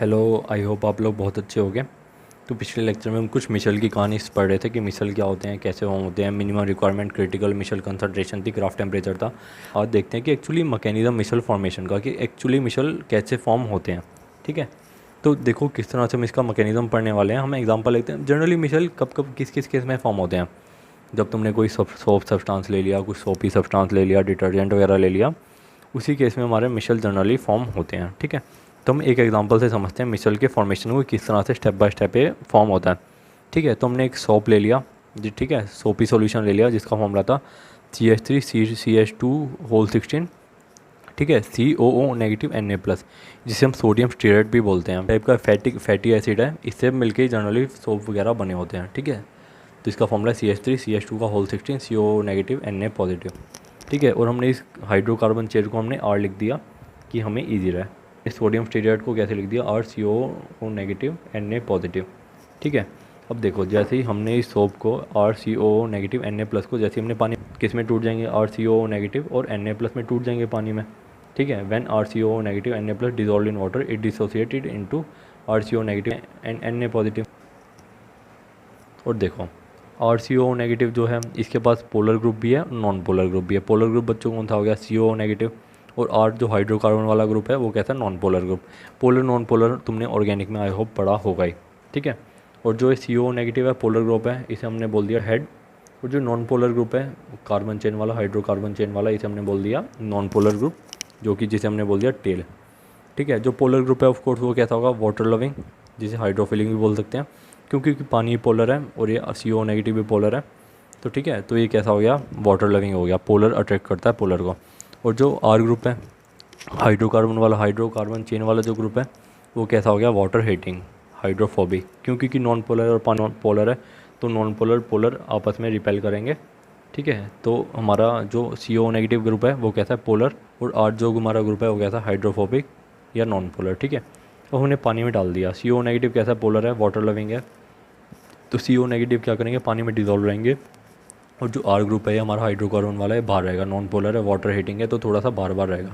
Hello, I hope आप लोग बहुत अच्छे होंगे। तो पिछले लेक्चर में हम कुछ मिशेल की कहानी पढ़ रहे थे कि मिशेल क्या होते हैं, कैसे फॉर्म होते हैं, minimum requirement, critical micelle concentration थी, ग्राफ टेम्परेचर था। और देखते हैं कि एक्चुअली मैकेनिज्म मिशेल फॉर्मेशन का, कि एक्चुअली मिशेल कैसे फॉर्म होते हैं। ठीक है, तो देखो किस तरह से हम इसका मैकेनिज्म पढ़ने वाले हैं। हम एग्जांपल लेते हैं। जनरली मिशेल कब कब किस किस केस में फॉर्म होते हैं। जब तुमने कोई सोप सब्सटेंस ले लिया, कुछ सोपी सब्सटेंस ले लिया, डिटर्जेंट वगैरह ले लिया, उसी केस में हमारे मिशेल जनरली फॉर्म होते हैं। ठीक है, तो हम एक एग्जांपल से समझते हैं मिशेल के फॉर्मेशन को किस तरह से स्टेप बाय स्टेप पे फॉर्म होता है। ठीक है, तो हमने एक सोप ले लिया जी। ठीक है, सोपी सॉल्यूशन ले लिया जिसका फॉर्मूला था CH3CH2 होल 16। ठीक है, COO नेगेटिव Na+, जिसे हम सोडियम स्टीरेट भी बोलते हैं। टाइप का फैटी एसिड है, इससे मिलके जनरली सोप वगैरह बने होते हैं। ठीक है, तो इसका फॉर्मूला CH3CH2 का होल 16 COO नेगेटिव Na+। ठीक है, और हमने इस हाइड्रोकार्बन चेयर को हमने R लिख दिया कि हमें ईजी रहे। इस सोडियम स्टीरेट को कैसे लिख दिया, RCOO नेगेटिव Na+। ठीक है, अब देखो जैसे ही हमने इस सोप को RCOO नेगेटिव Na+ को जैसे ही हमने पानी किस में टूट जाएंगे, RCOO नेगेटिव और Na+ में टूट जाएंगे पानी में। ठीक है, when RCOO negative Na+ dissolve in water it dissociated into RCOO negative and Na+। और देखो RCOO नेगेटिव जो है इसके पास पोलर ग्रुप भी है, नॉन पोलर ग्रुप भी है। पोलर ग्रुप बच्चों कौन सा हो गया, CO नेगेटिव। और R जो हाइड्रोकार्बन वाला ग्रुप है वो कैसा है, non polar group. Polar non polar तुमने ऑर्गेनिक में आई होप पढ़ा होगा ही। ठीक है, और जो CO नेगेटिव है पोलर ग्रुप है, इसे हमने बोल दिया हेड। और जो नॉन पोलर ग्रुप है कार्बन चेन वाला, हाइड्रोकार्बन चेन वाला, इसे हमने बोल दिया नॉन पोलर ग्रुप, जो कि जिसे हमने बोल दिया टेल। ठीक है, जो पोलर ग्रुप है ऑफकोर्स वो कैसा होगा, वाटर लविंग, जिसे हाइड्रोफिलिंग भी बोल सकते हैं, क्योंकि पानी पोलर है और ये CO नेगेटिव भी पोलर है। तो ठीक है, तो ये कैसा हो गया, वाटर लविंग हो गया, पोलर अट्रैक्ट करता है पोलर को। और जो R ग्रुप है हाइड्रोकार्बन वाला, हाइड्रोकार्बन चेन वाला जो ग्रुप है वो कैसा हो गया, वाटर हीटिंग, हाइड्रोफोबिक, क्योंकि नॉन पोलर और पानी पोलर है, तो नॉन पोलर पोलर आपस में रिपेल करेंगे। ठीक है, तो हमारा जो CO नेगेटिव ग्रुप है वो कैसा है, पोलर। और R जो हमारा ग्रुप है वो कैसा, हाइड्रोफोबिक या नॉन पोलर। ठीक है, तो हमने पानी में डाल दिया। CO नेगेटिव कैसा, पोलर है, वाटर लविंग है, तो CO नेगेटिव क्या करेंगे, पानी में डिजोल्व रहेंगे। और जो R ग्रुप है हमारा हाइड्रोकार्बन वाला है, बाहर रहेगा, नॉन पोलर है, वाटर हीटिंग है, तो थोड़ा सा बार बार रहेगा।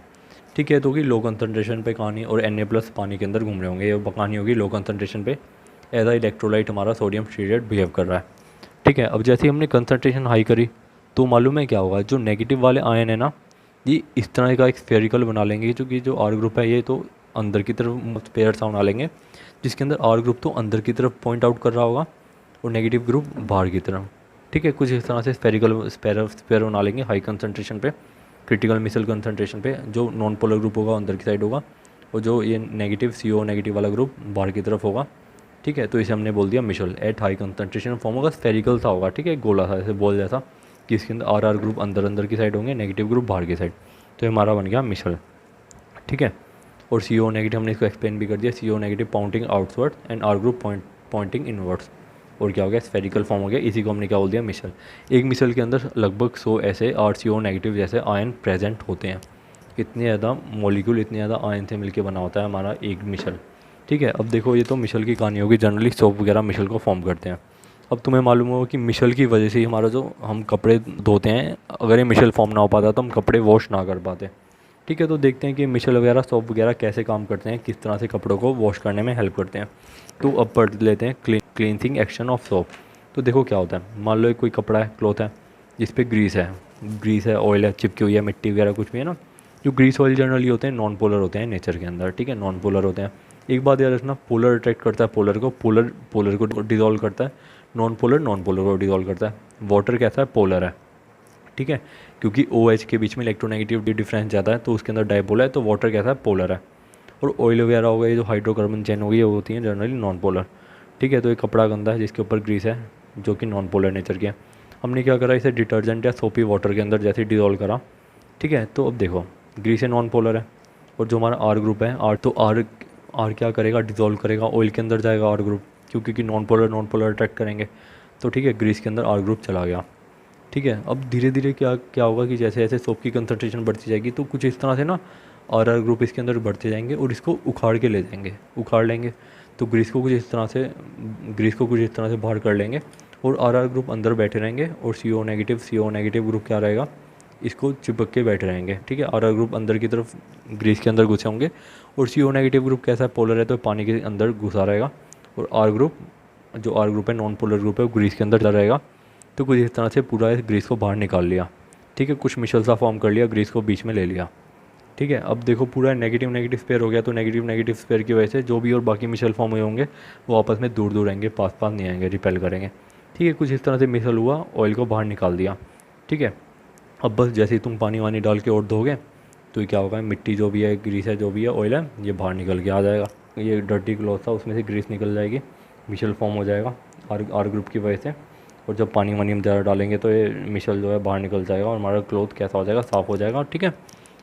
ठीक है, तो कि लो कंसनट्रेशन पे कहानी, और Na+ पानी के अंदर घूम रहे होंगे, ये कहानी होगी लो कंसनट्रेशन पे। एज इलेक्ट्रोलाइट हमारा सोडियम स्टीरेट बिहेव कर रहा है। ठीक है, अब जैसे ही हमने कंसनट्रेशन हाई करी तो मालूम है क्या होगा, जो नेगेटिव वाले आयन है ना, ये इस तरह का एक स्फेरिकल बना लेंगे, क्योंकि जो R ग्रुप है ये तो अंदर की तरफ स्पेयर सा बना लेंगे, जिसके अंदर R ग्रुप तो अंदर की तरफ पॉइंट आउट कर रहा होगा और नेगेटिव ग्रुप बाहर की तरफ। ठीक है, कुछ इस तरह से स्फेरिकल स्पेयर बना लेंगे हाई कंसनट्रेशन पे, क्रिटिकल मिशेल कंसनट्रेशन पे। जो नॉन पोलर ग्रुप होगा अंदर की साइड होगा, और जो ये नेगेटिव CO नेगेटिव वाला ग्रुप बाहर की तरफ होगा। ठीक है, तो इसे हमने बोल दिया micelle. At high concentration form होगा, स्फेरिकल सा होगा। ठीक है, गोला सा, ऐसे बॉल जैसा, कि इसके अंदर RR ग्रुप अंदर अंदर की साइड होंगे, नेगेटिव ग्रुप बाहर की साइड, तो ये हमारा बन गया मिशेल। ठीक है, और CO नेगेटिव हमने इसको एक्सप्लेन भी कर दिया, CO negative pointing outward and R group pointing inwards. और क्या हो गया, स्फेरिकल फॉर्म हो गया, इसी को हमने क्या बोल दिया, मिशेल। एक मिशेल के अंदर लगभग 100 ऐसे RCO नेगेटिव जैसे आयन प्रेजेंट होते हैं। इतने ज़्यादा मॉलिक्यूल, इतने ज़्यादा आयन से मिलकर बना होता है हमारा एक मिशेल। ठीक है, अब देखो ये तो मिशेल की कहानी होगी। जनरली सोप वगैरह मिशेल को फॉर्म करते हैं। अब तुम्हें मालूम होगा कि मिशेल की वजह से ही हमारा जो हम कपड़े धोते हैं, अगर ये मिशेल फॉर्म ना हो पाता तो हम कपड़े वॉश ना कर पाते। ठीक है, तो देखते हैं कि मिशेल वगैरह सोप वगैरह कैसे काम करते हैं, किस तरह से कपड़ों को वॉश करने में हेल्प करते हैं। तो अब पढ़ लेते हैं क्लींसिंग एक्शन ऑफ सोप। तो देखो क्या होता है, मान लो कोई कपड़ा है, क्लॉथ है, जिस पे ग्रीस है, ऑयल है, चिपकी हुई है, मिट्टी वगैरह कुछ भी है ना। जो ग्रीस ऑयल जनरली होते हैं नॉन पोलर होते हैं नेचर के अंदर। ठीक है, नॉन पोलर होते हैं। एक बात याद रखना, पोलर अट्रैक्ट करता है पोलर को, पोलर को डिजोल्व करता है, नॉन पोलर को डिजोल्व करता है। वाटर कैसा है, पोलर है। ठीक है, क्योंकि OH के बीच में इलेक्ट्रोनेगेटिविटी डिफरेंस ज़्यादा है, तो उसके अंदर डायपोलर है, तो वाटर कैसा है, पोलर है। और ऑयल वगैरह हो गई, जो हाइड्रोकार्बन चेन हो गई, ये होती है जनरली नॉन पोलर। ठीक है, तो एक कपड़ा गंदा है जिसके ऊपर ग्रीस है, जो कि नॉन पोलर नेचर की है। हमने क्या करा, इसे डिटर्जेंट या सोपी वाटर के अंदर जैसे डिजोल्व करा। ठीक है, तो अब देखो ग्रीस है, नॉन पोलर है, और जो हमारा R ग्रुप है, आर क्या करेगा, डिजोल्व करेगा, ऑयल के अंदर जाएगा R ग्रुप, क्योंकि नॉन पोलर अट्रैक्ट करेंगे। तो ठीक है, ग्रीस के अंदर R ग्रुप चला गया। ठीक है, अब धीरे धीरे क्या क्या होगा कि जैसे जैसे सोप की कंसनट्रेशन बढ़ती जाएगी, तो कुछ इस तरह से ना RR ग्रुप इसके अंदर बढ़ते जाएंगे और इसको उखाड़ के ले जाएंगे, उखाड़ लेंगे। तो ग्रीस को कुछ इस तरह से बाहर कर लेंगे, और RR ग्रुप अंदर बैठे रहेंगे, और CO नेगेटिव ग्रुप क्या रहेगा, इसको चिपक के बैठे रहेंगे। ठीक है, RR ग्रुप अंदर की तरफ ग्रीस के अंदर घुसे होंगे, और CO नेगेटिव ग्रुप कैसा है, पोलर है तो पानी के अंदर घुसा रहेगा। और R ग्रुप, जो R ग्रुप है नॉन पोलर ग्रुप है, वो ग्रीस के अंदर चला रहेगा। तो कुछ इस तरह से पूरा इस ग्रीस को बाहर निकाल लिया, ठीक है, कुछ मिशल सा फॉर्म कर लिया, ग्रीस को बीच में ले लिया, ठीक है। अब देखो पूरा नेगेटिव नेगेटिव स्पेयर हो गया, तो नेगेटिव नेगेटिव स्पेयर की वजह से जो भी और बाकी मिशल फॉर्म हुए होंगे वो आपस में दूर दूर रहेंगे, पास पास नहीं आएंगे, रिपेल करेंगे, ठीक है। कुछ इस तरह से मिसल हुआ, ऑयल को बाहर निकाल दिया, ठीक है। अब बस जैसे ही तुम पानी वानी डाल के और धोगे तो ये क्या होगा, मिट्टी जो भी है, ग्रीस है, जो भी है, ऑयल है, ये बाहर निकल के आ जाएगा। ये डर्टी क्लॉथ था उसमें से ग्रीस निकल जाएगी, मिशल फॉर्म हो जाएगा आर ग्रुप की वजह से। और जब पानी वानी हम ज़्यादा डालेंगे तो ये मिशल जो है बाहर निकल जाएगा और हमारा क्लॉथ कैसा हो जाएगा, साफ़ हो जाएगा, ठीक है।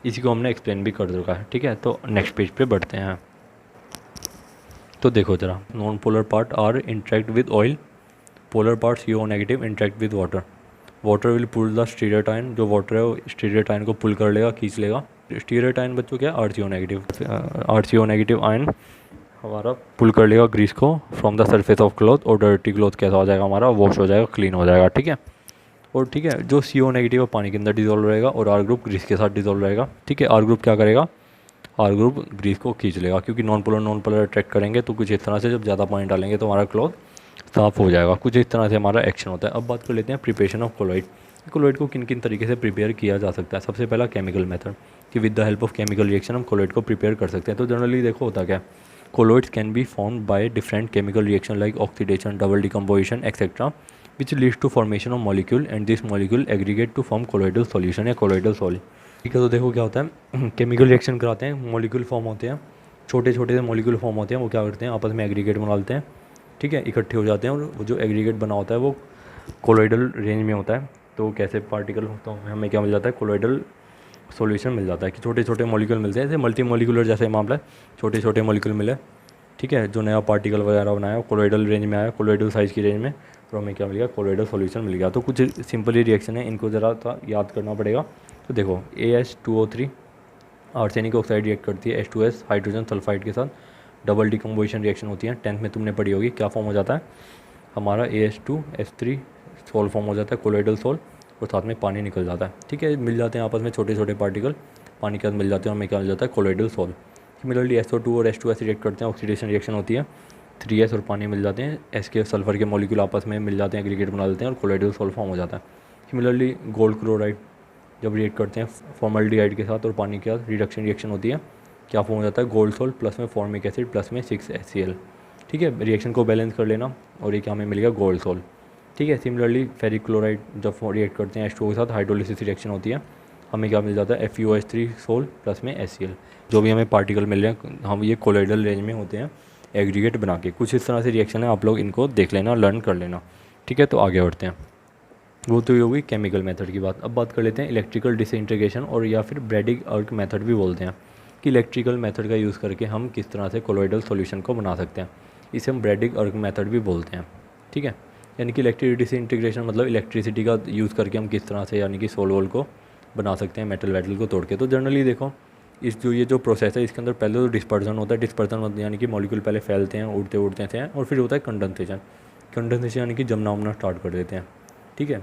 इसी को हमने एक्सप्लेन भी कर रखा है, ठीक है। तो नेक्स्ट पेज पे बढ़ते हैं। तो देखो ज़रा, non polar part are interact with oil, polar part CO negative interact with water, water will pull the स्टीरियोटाइन, जो वाटर है वो स्टीरियोटाइन को पुल कर लेगा, खींच लेगा। स्टीरियोटाइन बच्चों क्या है, RCO negative, RCO negative ion हमारा पुल कर लेगा ग्रीस को from the surface of cloth, और डर्टी क्लॉथ कैसा हो जाएगा, हमारा वॉश हो जाएगा, क्लीन हो जाएगा, ठीक है। और ठीक है, जो CO नेगेटिव है पानी के अंदर डिजोल्व रहेगा और R ग्रुप ग्रीस के साथ डिजोल्व रहेगा, ठीक है। R ग्रुप क्या करेगा, R ग्रुप ग्रीस को खींच लेगा, क्योंकि नॉन पोलर अट्रैक्ट करेंगे। तो कुछ इस तरह से जब ज़्यादा पानी डालेंगे तो हमारा क्लॉथ साफ़ हो जाएगा, कुछ इस तरह से हमारा एक्शन होता है। अब बात कर लेते हैं प्रिपरेशन ऑफ कोलॉइड। कोलॉइड को किन किन तरीके से प्रिपेयर किया जा सकता है। सबसे पहला केमिकल मेथड, कि with the help of chemical reaction हम कोलॉइड को प्रिपेयर कर सकते हैं। तो जनरली देखो होता क्या है, colloids can be formed by different chemical reaction like oxidation, double decomposition etcetera, which leads to formation of molecule and this molecule aggregate to form colloidal solution या colloidal solid, ठीक है। तो देखो क्या होता है, केमिकल रिएक्शन कराते हैं, मॉलिक्यूल फॉर्म होते हैं, छोटे छोटे से मॉलिक्यूल फॉर्म होते हैं, वो क्या करते हैं आपस में एग्रीगेट बना लेते हैं, ठीक है, इकट्ठे हो जाते हैं। और वो जो एग्रीगेट बना होता है वो कोलॉइडल रेंज में होता है। तो कैसे पार्टिकल होता है, हमें क्या मिल जाता है, कोलॉइडल सॉल्यूशन मिल जाता है, कि छोटे छोटे मॉलिक्यूल मिलते हैं, जैसे मल्टी मॉलिक्यूलर जैसे मामला है, छोटे छोटे मॉलिक्यूल मिले, ठीक है। जो नया पार्टिकल वगैरह बनाया कोलॉइडल रेंज में आया, कोलॉइडल साइज़ की रेंज में, तो हमें क्या मिल गया, कोलॉइडल सॉल्यूशन मिल गया। तो कुछ सिंपल ही रिएक्शन है, इनको ज़रा सा याद करना पड़ेगा। तो देखो AH2O3 आर्सेनिक ऑक्साइड रिएक्ट करती है H2S हाइड्रोजन सल्फाइड के साथ, डबल डिकम्पोजिशन रिएक्शन होती है, 10th में तुमने पढ़ी होगी। क्या फॉर्म हो जाता है हमारा, AH2S3 सोल फॉर्म हो जाता है, कोलॉइडल सोल, और साथ में पानी निकल जाता है, ठीक है। मिल जाते हैं आपस में छोटे छोटे पार्टिकल, पानी के साथ मिल जाते हैं, हमें क्या मिल जाता है, कोलॉइडल सोल। सिमिलरली SO2 और H2S रिएक्ट करते हैं, ऑक्सीडेशन रिएक्शन होती है, 3S और पानी मिल जाते हैं, S के सल्फर के मॉलिक्यूल आपस में मिल जाते हैं, एग्रीगेट बना देते हैं और कोलॉइडल सोल फॉर्म हो जाता है। सिमिलरली गोल्ड क्लोराइड जब रिएक्ट करते हैं फॉर्मल्डिहाइड के साथ और पानी के साथ, रिडक्शन रिएक्शन होती है, क्या फॉर्म हो जाता है, गोल्ड सोल प्लस में फॉर्मिक एसिड प्लस में 6HCl, ठीक है। रिएक्शन को बैलेंस कर लेना और ये क्या हमें मिल गया, गोल्ड सोल, ठीक है। सिमिलरली फेरिक क्लोराइड जब रिएक्ट करते हैं H2O के साथ, हाइड्रोलिसिस रिएक्शन होती है, हमें क्या मिल जाता है, FeOH3 सोल प्लस में HCl। जो भी हमें पार्टिकल मिल रहे हैं हम ये कोलॉइडल रेंज में होते हैं, एग्रीगेट बना के। कुछ इस तरह से रिएक्शन है, आप लोग इनको देख लेना, लर्न कर लेना, ठीक है। तो आगे बढ़ते हैं, वो तो ये होगी केमिकल मेथड की बात। अब बात कर लेते हैं इलेक्ट्रिकल डिसइंटीग्रेशन, और या फिर ब्रैडिग अर्क मेथड भी बोलते हैं, कि इलेक्ट्रिकल मेथड का यूज़ करके हम किस तरह से कोलॉइडल सॉल्यूशन को बना सकते हैं। इसे हम ब्रैडिग अर्क मेथड भी बोलते हैं, ठीक है। यानी कि इलेक्ट्रिक डिसइंटीग्रेशन मतलब इलेक्ट्रिसिटी का यूज़ करके हम किस तरह से यानी कि सोल को बना सकते हैं, मेटल वेटल को तोड़ के। तो जनरली देखो इस जो ये जो प्रोसेस है इसके अंदर पहले तो डिस्पर्जन होता है। डिस्पर्जन मतलब यानी कि मॉलिक्यूल पहले फैलते हैं, उड़ते उड़ते हैं, और फिर होता है कंडेंसेशन। कंडेंसेशन यानी कि जमना उमना स्टार्ट कर देते हैं, ठीक है।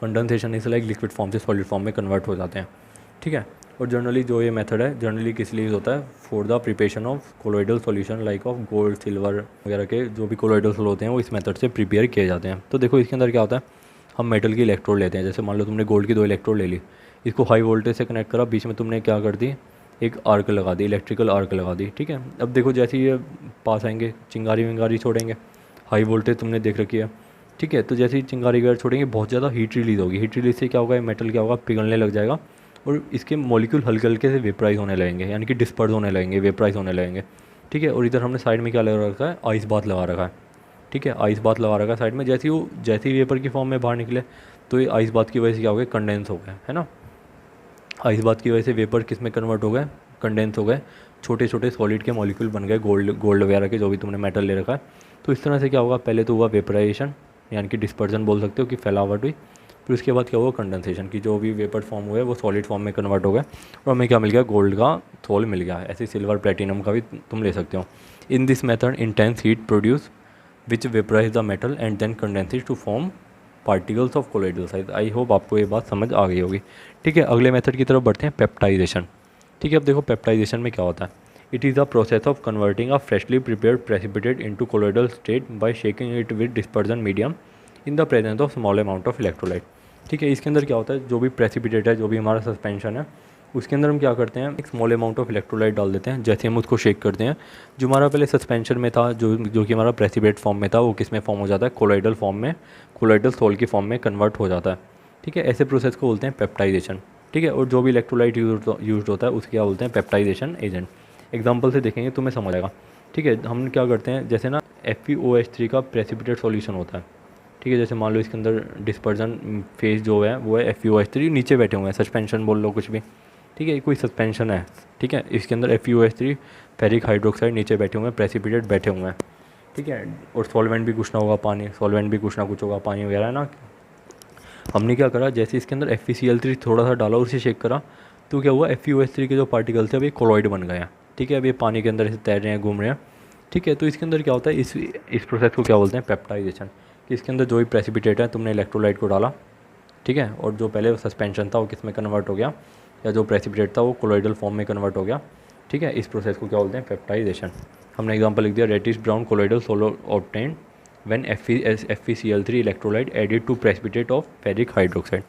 कंडेंसेशन इस लाइक लिक्विड फॉर्म से सॉलिड फॉर्म में कन्वर्ट हो जाते हैं, ठीक है। और जनरली जो ये मेथड है जनरली किस लिए यूज़ होता है, for the preparation of colloidal solution like of gold silver वगैरह के जो भी कोलॉइडल सोल होते हैं वो इस मेथड से प्रिपेयर किए जाते हैं। तो देखो इसके अंदर क्या होता है, हम मेटल की इलेक्ट्रोड लेते हैं, जैसे मान लो तुमने गोल्ड की 2 इलेक्ट्रोड ले ली, इसको हाई वोल्टेज से कनेक्ट करा, बीच में तुमने क्या कर दी, एक आर्क लगा दी, इलेक्ट्रिकल आर्क लगा दी, ठीक है। अब देखो जैसे ये पास आएंगे चिंगारी विंगारी छोड़ेंगे, हाई वोल्टेज तुमने देख रखी है, ठीक है। तो जैसे ही चिंगारी वगैरह छोड़ेंगे बहुत ज़्यादा हीट रिलीज होगी, हीट रिलीज से क्या होगा, मेटल क्या होगा, पिघलने लग जाएगा और इसके मॉलिक्यूल हल्के हल्के से वेपराइज होने लगेंगे, यानी कि डिस्पर्स होने लगेंगे, वेपराइज होने लगेंगे, ठीक है। और इधर हमने साइड में क्या लगा रखा है, आइस बाथ लगा रखा है, ठीक है। आइस बाथ लगा रखा है साइड में, जैसे ही वेपर की फॉर्म में बाहर निकले तो ये आइस बाथ की वजह से क्या हो गया, कंडेंस हो गया, है ना। आइस बाथ की वजह से वेपर किस में कन्वर्ट हो गए, कंडेंस हो गए, छोटे छोटे सॉलिड के मॉलिक्यूल बन गए, गोल्ड वगैरह के जो भी तुमने मेटल ले रखा है। तो इस तरह से क्या होगा, पहले तो हुआ वेपराइजेशन यानी कि डिस्पर्जन बोल सकते हो कि फैलावट हुई, फिर उसके बाद क्या हुआ, कंडेंसेशन की जो भी वेपर फॉर्म हुए वो सॉलिड फॉर्म में कन्वर्ट हो गए और हमें क्या मिल गया, गोल्ड का सोल मिल गया। ऐसे सिल्वर प्लेटिनम का भी तुम ले सकते हो। In this method intense heat produce which vaporise the metal and then condenses to form particles of colloidal size. I hope आपको ये बात समझ आ गई होगी, ठीक है। अगले मेथड की तरफ बढ़ते हैं, पेप्टाइजेशन, ठीक है। अब देखो पेप्टाइजेशन में क्या होता है, it is a process of converting a freshly prepared precipitate into colloidal state by shaking it with dispersion medium in the presence of small amount of electrolyte. ठीक है, इसके अंदर क्या होता है, जो भी प्रेसिपिटेट है, जो भी हमारा सस्पेंशन है, उसके अंदर हम क्या करते हैं, एक स्मॉल अमाउंट ऑफ इलेक्ट्रोलाइट डाल देते हैं। जैसे हम उसको शेक करते हैं, जो हमारा पहले सस्पेंशन में था, जो कि हमारा प्रेसिपिटेट फॉर्म में था, वो किस में फॉर्म हो जाता है, कोलोइडल फॉर्म में, कोलोइडल सोल की फॉर्म में कन्वर्ट हो जाता है। ठीक है, ऐसे प्रोसेस को बोलते हैं पेप्टाइजेशन। ठीक है, और जो भी इलेक्ट्रोलाइट यूज होता है उसके क्या बोलते हैं, पेप्टाइजेशन एजेंट। एग्जाम्पल से देखेंगे तुम्हें समझ आएगा। ठीक है, हम क्या करते हैं, जैसे ना FeOH3 का प्रेसिपिटेट सॉल्यूशन होता है। ठीक है, जैसे मान लो इसके अंदर डिस्पर्जन फेज जो है वो है FeOH3, नीचे बैठे हुए हैं, सस्पेंशन बोल लो कुछ भी। ठीक है, कोई सस्पेंशन है। ठीक है, इसके अंदर FeOH3 फेरिक हाइड्रोक्साइड नीचे बैठे हुए हैं, प्रेसिपिटेट बैठे हुए हैं। ठीक है, और सॉल्वेंट भी कुछ ना होगा, पानी, सॉल्वेंट भी कुछ ना कुछ होगा, पानी वगैरह है ना। हमने क्या करा, जैसे इसके अंदर FeCl3 थोड़ा सा डाला और उसे शेक करा, तो क्या हुआ, FeOH3 के जो पार्टिकल्स थे अभी कोलॉइड बन गए हैं। ठीक है, अभी पानी के अंदर ऐसे तैर रहे हैं, घूम रहे हैं। ठीक है, तो इसके अंदर क्या होता है, इस प्रोसेस को क्या बोलते हैं, पेप्टाइजेशन। कि इसके अंदर जो भी प्रेसिपिटेट है, तुमने इलेक्ट्रोलाइट को डाला, ठीक है, और जो पहले सस्पेंशन था वो किस में कन्वर्ट हो गया, या जो प्रेसिपिटेट था वो कोलॉइडल फॉर्म में कन्वर्ट हो गया। ठीक है, इस प्रोसेस को क्या बोलते हैं, पेप्टाइजेशन। हमने एग्जांपल लिख दिया, reddish brown colloidal sol obtained when FeCl3 electrolyte added to precipitate of ferric hydroxide.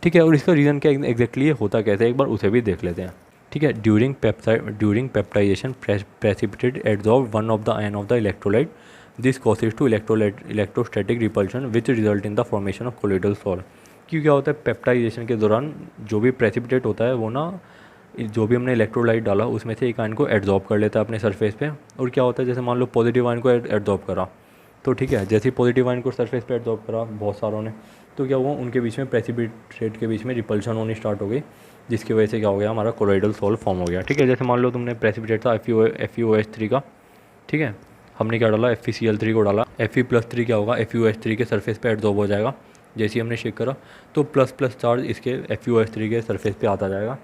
ठीक है, और इसका रीज़न क्या एग्जैक्टली होता कैसे है, एक बार उसे भी देख लेते हैं। ठीक है, during peptization precipitate adsorb one of the ion of the electrolyte, this causes to electrostatic repulsion which result in the formation of colloidal salt. क्यों क्या होता है, पेप्टाइजेशन के दौरान जो भी प्रेसिपिटेट होता है वो ना, जो भी हमने इलेक्ट्रोलाइट डाला उसमें से एक आयन को एड्सॉर्ब कर लेता है अपने सरफेस पे। और क्या होता है, जैसे मान लो पॉजिटिव आयन को एड्सॉर्ब करा, तो ठीक है, जैसे ही पॉजिटिव आयन को सरफेस पे एड्सॉर्ब करा बहुत सारों ने, तो क्या हुआ, उनके बीच में प्रेसिपिटेट के बीच में रिपल्शन होनी स्टार्ट हो गई, जिसकी वजह से क्या हो गया, हमारा कोलॉइडल सॉल्ट फॉर्म हो गया। ठीक है, जैसे मान लो तुमने प्रेसिपिटेट था FeOH3 का, ठीक है, हमने क्या डाला, FeCl3 को डाला, Fe+3 क्या होगा, FeOH3 के सरफेस पे एड्सॉर्ब हो जाएगा। जैसे ही हमने शेक करा तो प्लस प्लस चार्ज इसके FeOH3 के सरफेस पे आता जाएगा।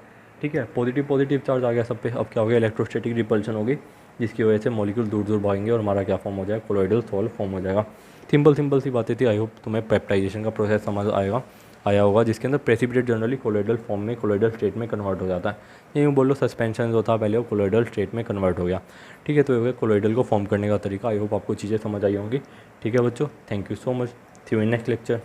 ठीक है, पॉजिटिव चार्ज आ गया सब पे। अब क्या हो गया, इलेक्ट्रोस्टैटिक रिपल्शन होगी, जिसकी वजह से मॉलिक्यूल दूर दूर भागेंगे और हमारा क्या फॉर्म हो जाएगा, कोलॉइडल सॉल्ट फॉर्म हो जाएगा। सिंपल सी बातें थी। आई होप तुम्हें पेप्टाइजेशन का प्रोसेस समझ आया होगा, जिसके अंदर प्रेसिपिटेट जनरली कोलॉइडल फॉर्म में, कोलॉइडल स्टेट में कन्वर्ट हो जाता है। यूँ बोल लो सस्पेंशन जो था पहले वो कोलॉइडल स्टेट में कन्वर्ट हो गया। ठीक है, तो ये कोलॉइडल को फॉर्म करने का तरीका। आई होप आपको चीज़ें समझ आई होंगी। ठीक है बच्चों, thank you so much, see you in next lecture.